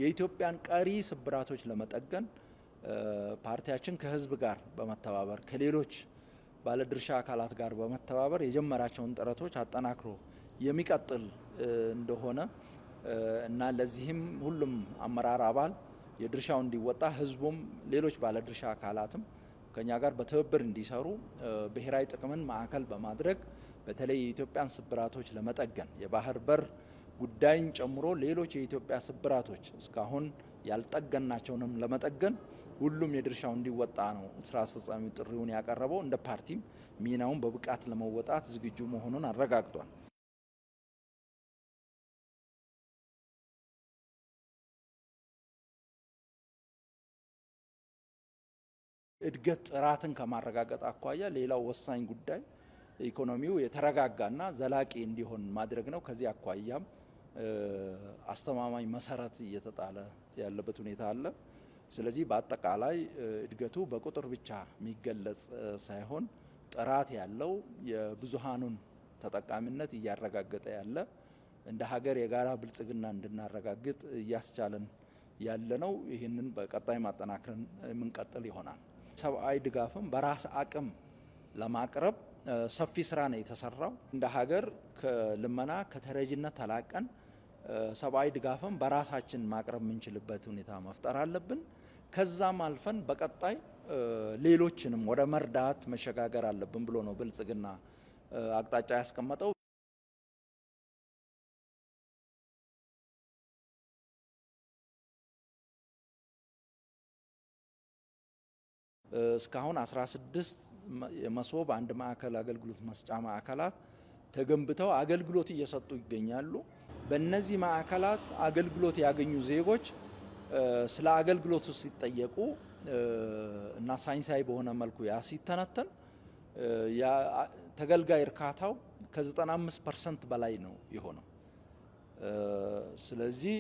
የኢትዮጵያን ቀሪ ስብራቶች ለመጠገን ፓርቲያችን ከህዝብ ጋር በመተባበር ከሌሎች ባለድርሻ አካላት ጋር በመተባበር የጀመራቸውን ጥረቶች አጠናክሮ የሚቀጥል እንደሆነ እና ለዚህም ሁሉም አመራር አባል የድርሻው እንዲወጣ ህዝቡም ሌሎች ባለድርሻ አካላትም ከኛ ጋር በትብብር እንዲሰሩ ብሔራዊ ጥቅምን ማዕከል በማድረግ በተለይ የኢትዮጵያን ስብራቶች ለመጠገን የባህር በር ጉዳይን ጨምሮ ሌሎች የኢትዮጵያ ስብራቶች እስካሁን ያልጠገናቸውንም ለመጠገን ሁሉም የድርሻው እንዲወጣ ነው ስራ አስፈጻሚው ጥሪውን ያቀረበው። እንደ ፓርቲም ሚናውን በብቃት ለመወጣት ዝግጁ መሆኑን አረጋግጧል። እድገት ጥራትን ከማረጋገጥ አኳያ ሌላው ወሳኝ ጉዳይ ኢኮኖሚው የተረጋጋና ዘላቂ እንዲሆን ማድረግ ነው። ከዚህ አኳያም አስተማማኝ መሰረት እየተጣለ ያለበት ሁኔታ አለ። ስለዚህ በአጠቃላይ እድገቱ በቁጥር ብቻ የሚገለጽ ሳይሆን ጥራት ያለው የብዙሃኑን ተጠቃሚነት እያረጋገጠ ያለ እንደ ሀገር የጋራ ብልጽግና እንድናረጋግጥ እያስቻለን ያለ ነው። ይህንን በቀጣይ ማጠናከርን የምንቀጥል ይሆናል። ሰብአዊ ድጋፍም በራስ አቅም ለማቅረብ ሰፊ ስራ ነው የተሰራው። እንደ ሀገር ከልመና ከተረጅነት ተላቀን ሰብአዊ ድጋፍም በራሳችን ማቅረብ የምንችልበት ሁኔታ መፍጠር አለብን። ከዛም አልፈን በቀጣይ ሌሎችንም ወደ መርዳት መሸጋገር አለብን ብሎ ነው ብልጽግና አቅጣጫ ያስቀመጠው። እስካሁን 16 የመሶብ አንድ ማዕከል አገልግሎት መስጫ ማዕከላት ተገንብተው አገልግሎት እየሰጡ ይገኛሉ። በእነዚህ ማዕከላት አገልግሎት ያገኙ ዜጎች ስለ አገልግሎቱ ሲጠየቁ እና ሳይንሳዊ በሆነ መልኩ ያ ሲተነተን ተገልጋይ እርካታው ከ95% በላይ ነው የሆነው። ስለዚህ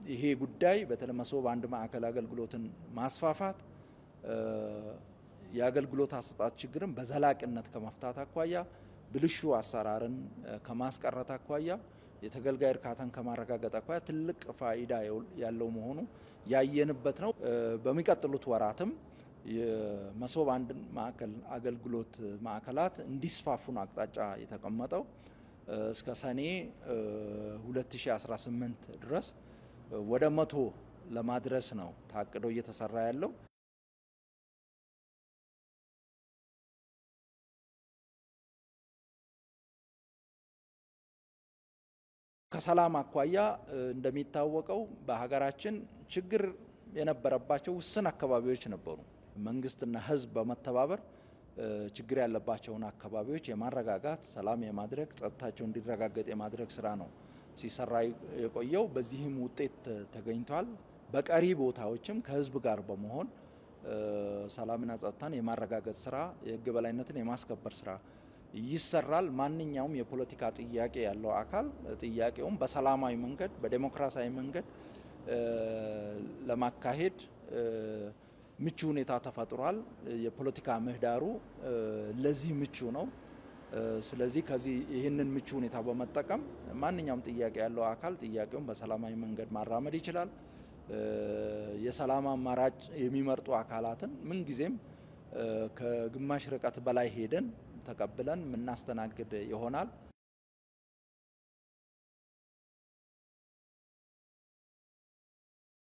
ይሄ ጉዳይ በተለይ መሶብ አንድ ማዕከል አገልግሎትን ማስፋፋት የአገልግሎት አሰጣጥ ችግርን በዘላቂነት ከመፍታት አኳያ ብልሹ አሰራርን ከማስቀረት አኳያ የተገልጋይ እርካታን ከማረጋገጥ አኳያ ትልቅ ፋይዳ ያለው መሆኑ ያየንበት ነው። በሚቀጥሉት ወራትም የመሶብ አንድ ማዕከል አገልግሎት ማዕከላት እንዲስፋፉን አቅጣጫ የተቀመጠው እስከ ሰኔ 2018 ድረስ ወደ 100 ለማድረስ ነው ታቅዶ እየተሰራ ያለው። ከሰላም አኳያ እንደሚታወቀው በሀገራችን ችግር የነበረባቸው ውስን አካባቢዎች ነበሩ። መንግስትና ህዝብ በመተባበር ችግር ያለባቸውን አካባቢዎች የማረጋጋት ሰላም የማድረግ ጸጥታቸው እንዲረጋገጥ የማድረግ ስራ ነው ሲሰራ የቆየው። በዚህም ውጤት ተገኝቷል። በቀሪ ቦታዎችም ከህዝብ ጋር በመሆን ሰላምና ጸጥታን የማረጋገጥ ስራ፣ የህግ በላይነትን የማስከበር ስራ ይሰራል። ማንኛውም የፖለቲካ ጥያቄ ያለው አካል ጥያቄውን በሰላማዊ መንገድ በዲሞክራሲያዊ መንገድ ለማካሄድ ምቹ ሁኔታ ተፈጥሯል። የፖለቲካ ምህዳሩ ለዚህ ምቹ ነው። ስለዚህ ይህንን ምቹ ሁኔታ በመጠቀም ማንኛውም ጥያቄ ያለው አካል ጥያቄውን በሰላማዊ መንገድ ማራመድ ይችላል። የሰላም አማራጭ የሚመርጡ አካላትን ምንጊዜም ከግማሽ ርቀት በላይ ሄደን ተቀብለን የምናስተናግድ ይሆናል።